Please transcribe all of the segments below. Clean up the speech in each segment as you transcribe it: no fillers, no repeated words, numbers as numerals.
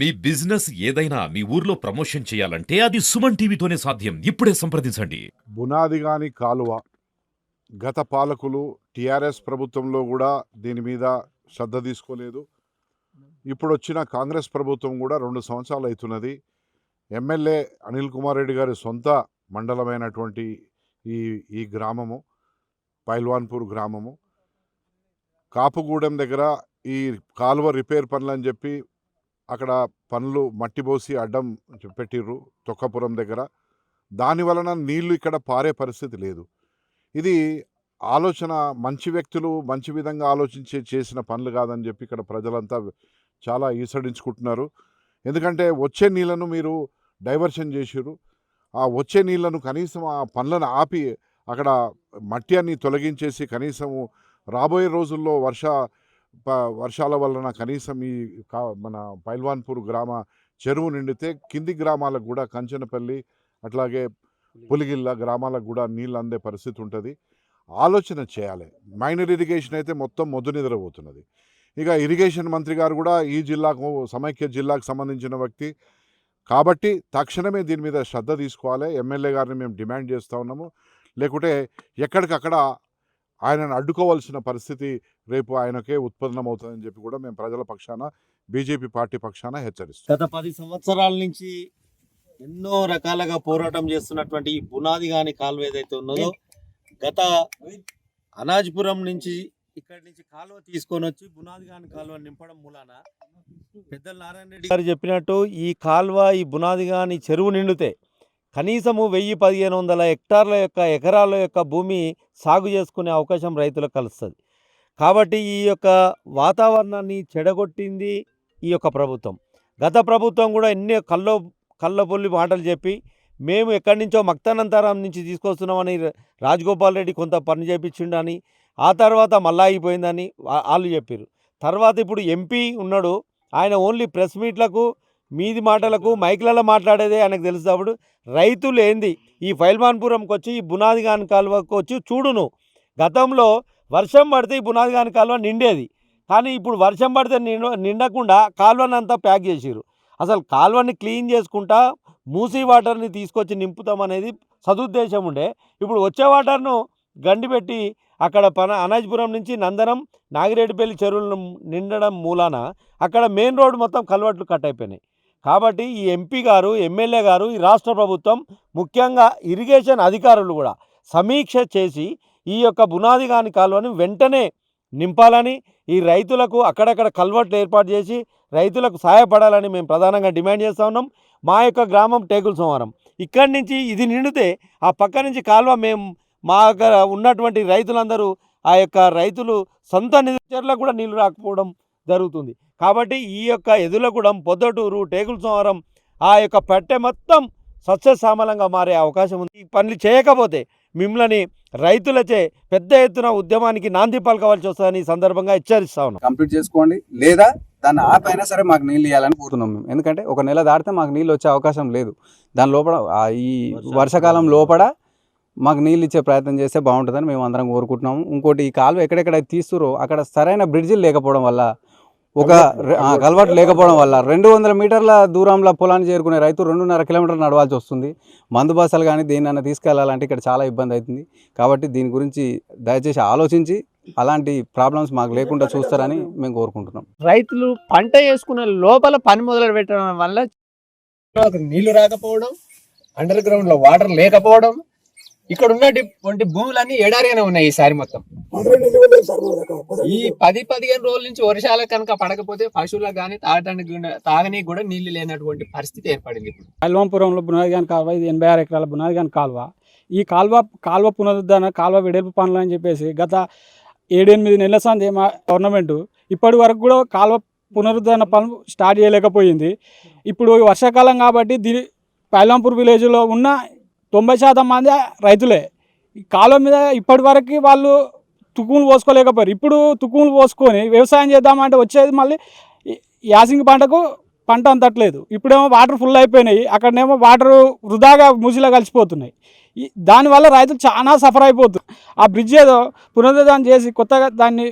మీ business ఏదైనా మీ ఊర్లో promotion చేయాలంటే అది సుమన్ టీవీతోనే సాధ్యం. ఇప్పుడే సంప్రదించండి. బునాది గాని కాలువ గత పాలకులు టీఆర్ఎస్ ప్రభుత్వంలో కూడా దీని మీద శ్రద్ధ తీసుకోలేదు. ఇప్పుడు వచ్చిన కాంగ్రెస్ ప్రభుత్వం కూడా 2 సంవత్సరాలు అవుతున్నది. ఎమ్మెల్యే అనిల్ కుమార్ రెడ్డి గారి సొంత మండలమైనటువంటి ఈ ఈ గ్రామము పైల్వాన్పూర్ గ్రామము కాపుగూడెం దగ్గర ఈ కాలువ రిపేర్ పనులు అని చెప్పి అక్కడ పనులు మట్టి పోసి అడ్డం పెట్టిర్రు తొక్కపురం దగ్గర. దాని వలన నీళ్లు ఇక్కడ పారే పరిస్థితి లేదు. ఇది ఆలోచన మంచి వ్యక్తులు మంచి విధంగా ఆలోచించి చేసిన పనులు కాదని చెప్పి ఇక్కడ ప్రజలంతా చాలా ఈసడించుకుంటున్నారు. ఎందుకంటే వచ్చే నీళ్లను మీరు డైవర్షన్ చేసిర్రు. ఆ వచ్చే నీళ్లను కనీసం ఆ పనులను ఆపి అక్కడ మట్టి అన్ని తొలగించేసి కనీసం రాబోయే రోజుల్లో వర్షాల వలన కనీసం ఈ మన పైల్వాన్పూర్ గ్రామ చెరువు నిండితే కింది గ్రామాలకు కూడా కంచనపల్లి అట్లాగే పులిగిల్ల గ్రామాలకు కూడా నీళ్ళు అందే పరిస్థితి ఉంటుంది. ఆలోచన చేయాలి. మైనర్ ఇరిగేషన్ అయితే మొత్తం మొద్దు నిద్రపోతున్నది. ఇక ఇరిగేషన్ మంత్రి గారు కూడా ఈ జిల్లాకు సమైక్య జిల్లాకు సంబంధించిన వ్యక్తి కాబట్టి తక్షణమే దీని మీద శ్రద్ధ తీసుకోవాలి. ఎమ్మెల్యే గారిని మేము డిమాండ్ చేస్తూ ఉన్నాము. లేకుంటే ఎక్కడికక్కడ ఆయనను అడ్డుకోవాల్సిన పరిస్థితి రేపు ఆయనకే ఉత్పన్నమవుతుందని చెప్పి కూడా మేము ప్రజల పక్షాన బీజేపీ పార్టీ పక్షాన హెచ్చరిస్తాం. గత 10 సంవత్సరాల నుంచి ఎన్నో రకాలుగా పోరాటం చేస్తున్నటువంటి ఈ బునాది గాని కాలువ ఏదైతే ఉన్నదో గత అనాజ్పురం నుంచి ఇక్కడి నుంచి కాలువ తీసుకొని వచ్చి బునాది గాని కాలువ నింపడం మూలాన పెద్దల నారాయణ రెడ్డి గారు చెప్పినట్టు ఈ కాలువ ఈ బునాది గాని చెరువు నిండితే కనీసము 1000-1500 హెక్టార్ల యొక్క ఎకరాల యొక్క భూమి సాగు చేసుకునే అవకాశం రైతులకు కలుస్తుంది. కాబట్టి ఈ యొక్క వాతావరణాన్ని చెడగొట్టింది ఈ యొక్క ప్రభుత్వం. గత ప్రభుత్వం కూడా ఎన్ని కళ్ళబొల్లి మాటలు చెప్పి మేము ఎక్కడి నుంచో మక్తానంతరం నుంచి తీసుకొస్తున్నామని రాజగోపాల్ రెడ్డి కొంత పని చేయించిండని, ఆ తర్వాత మళ్ళా అయిపోయిందని వాళ్ళు చెప్పారు. తర్వాత ఇప్పుడు ఎంపీ ఉన్నాడు, ఆయన ఓన్లీ ప్రెస్ మీట్లకు మీది మాటలకు మైక్లలో మాట్లాడేదే ఆయనకు తెలుసు. రైతులు ఏంది ఈ పైల్వాన్పురంకి వచ్చి ఈ బునాది గాని కాలువకు వచ్చి చూడును. గతంలో వర్షం పడితే ఈ బునాది గాని కాలువ నిండేది, కానీ ఇప్పుడు వర్షం పడితే నిండకుండా కాలువని అంతా ప్యాక్ చేసిరు. అసలు కాలువని క్లీన్ చేసుకుంటా మూసీ వాటర్ని తీసుకొచ్చి నింపుతామనేది సదుద్దేశం ఉండే. ఇప్పుడు వచ్చే వాటర్ను గండి పెట్టి అక్కడ అనాజ్పురం నుంచి నందనం నాగిరెడ్డిపల్లి చెరువులను నిండడం మూలాన అక్కడ మెయిన్ రోడ్డు మొత్తం కల్వర్ట్లు కట్ అయిపోయినాయి. కాబట్టి ఈ ఎంపీ గారు ఎమ్మెల్యే గారు ఈ రాష్ట్ర ప్రభుత్వం ముఖ్యంగా ఇరిగేషన్ అధికారులు కూడా సమీక్ష చేసి ఈ యొక్క బునాది గాని కాలువని వెంటనే నింపాలని, ఈ రైతులకు అక్కడక్కడ కల్వర్ట్లు ఏర్పాటు చేసి రైతులకు సహాయపడాలని మేము ప్రధానంగా డిమాండ్ చేస్తూ ఉన్నాం. మా యొక్క గ్రామం టేకుల సోమవారం, ఇక్కడి నుంచి ఇది నిండితే ఆ పక్క నుంచి కాలువ మేము మా దగ్గర ఉన్నటువంటి రైతులందరూ ఆ యొక్క రైతులు సొంత నిధులకు కూడా నీళ్లు రాకపోవడం జరుగుతుంది. కాబట్టి ఈ యొక్క ఎదులగూడెం, పొద్దటూరు, టేకుల సోమవారం ఆ యొక్క పెట్టె మొత్తం సస్యశ్యామలంగా మారే అవకాశం ఉంది. ఈ పనులు చేయకపోతే మిమ్మల్ని రైతులచే పెద్ద ఎత్తున ఉద్యమానికి నాంది పలకవలసి వస్తుందని ఈ సందర్భంగా హెచ్చరిస్తా ఉన్నాం. కంప్లీట్ చేసుకోండి, లేదా దాన్ని ఆపైనా సరే మాకు నీళ్ళు ఇవ్వాలని కోరుతున్నాం మేము. ఎందుకంటే ఒక నెల దాటితే మాకు నీళ్ళు వచ్చే అవకాశం లేదు. దాని లోపల ఈ వర్షాకాలం లోపల మాకు నీళ్ళు ఇచ్చే ప్రయత్నం చేస్తే బాగుంటుందని మేము అందరం కోరుకుంటున్నాము. ఇంకోటి, ఈ కాలువ ఎక్కడెక్కడ తీస్తురో అక్కడ సరైన బ్రిడ్జిలు లేకపోవడం వల్ల, ఒక కల్వర్ట్ లేకపోవడం వల్ల 200 మీటర్ల దూరంలో పొలాన్ని చేరుకునే రైతు 2.5 కిలోమీటర్లు నడవాల్సి వస్తుంది. మందు బస్సులు కానీ దేన్నైనా తీసుకెళ్లాలంటే ఇక్కడ చాలా ఇబ్బంది అవుతుంది. కాబట్టి దీని గురించి దయచేసి ఆలోచించి అలాంటి ప్రాబ్లమ్స్ మాకు లేకుండా చూస్తారని మేము కోరుకుంటున్నాం. రైతులు పంట వేసుకునే లోపల పని మొదలు పెట్టడం వల్ల నీళ్లు రాకపోవడం, అండర్ గ్రౌండ్ లో వాటర్ లేకపోవడం, ఇక్కడ ఉన్నటువంటి భూములన్నీ ఎడారిగానే ఉన్నాయి. ఈసారి మొత్తం ఈ 10-15 రోజుల నుంచి వర్షాలు కనుక పడకపోతే పశువులకు కానీ తాగనీకి కూడా నీళ్లు లేనటువంటి పరిస్థితి ఏర్పడింది. ఇప్పుడు పైల్వాన్పురంలో బునాది గాని కాలువ, ఇది 86 ఎకరాల బునాది గాని కాలువ. ఈ కాలువ పునరుద్ధరణ, కాలువ వెడల్పు పనులు అని చెప్పేసి గత 7-8 నెలల సంది మా గవర్నమెంట్ ఇప్పటి వరకు కూడా కాలువ పునరుద్ధరణ పనులు స్టార్ట్ చేయలేకపోయింది. ఇప్పుడు వర్షాకాలం కాబట్టి పైల్వాన్పూర్ విలేజ్లో ఉన్న 90% మంది రైతులే. ఈ కాలువ మీద ఇప్పటి వరకు వాళ్ళు తుక్కులు పోసుకోలేకపోయారు. ఇప్పుడు తుక్కులు పోసుకొని వ్యవసాయం చేద్దామంటే వచ్చేది మళ్ళీ యాసింగి పంట అంతట్లేదు. ఇప్పుడేమో వాటర్ ఫుల్ అయిపోయినాయి, అక్కడనేమో వాటర్ వృధాగా మూసిలో కలిసిపోతున్నాయి. దానివల్ల రైతులు చాలా సఫర్ అయిపోతున్నారు. ఆ బ్రిడ్జ్ ఏదో పునరుద్ధరణ చేసి కొత్తగా దాన్ని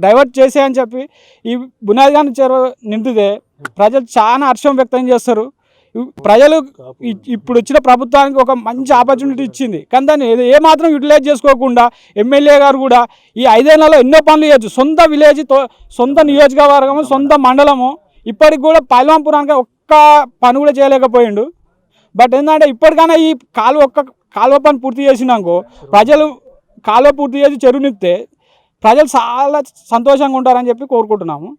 డైవర్ట్ చేసే అని చెప్పి ఈ బునాది గాని చెరువు నిండితే ప్రజలు చాలా హర్షం వ్యక్తం చేస్తారు. ప్రజలు ఇప్పుడు వచ్చిన ప్రభుత్వానికి ఒక మంచి ఆపర్చునిటీ ఇచ్చింది, కానీ దాన్ని ఏమాత్రం యూటిలైజ్ చేసుకోకుండా ఎమ్మెల్యే గారు కూడా ఈ 5 ఏళ్లలో ఎన్నో పనులు చేయొచ్చు. సొంత విలేజ్, సొంత నియోజకవర్గము, సొంత మండలము, ఇప్పటికి కూడా పైల్వాంపురానికి ఒక్క పని కూడా చేయలేకపోయిండు. బట్ ఏంటంటే ఇప్పటికైనా ఈ కాలువ పని పూర్తి చేసినాకో, ప్రజలు కాలువ పూర్తి చేసి చెరువు నింపితే ప్రజలు చాలా సంతోషంగా ఉంటారని చెప్పి కోరుకుంటున్నాము.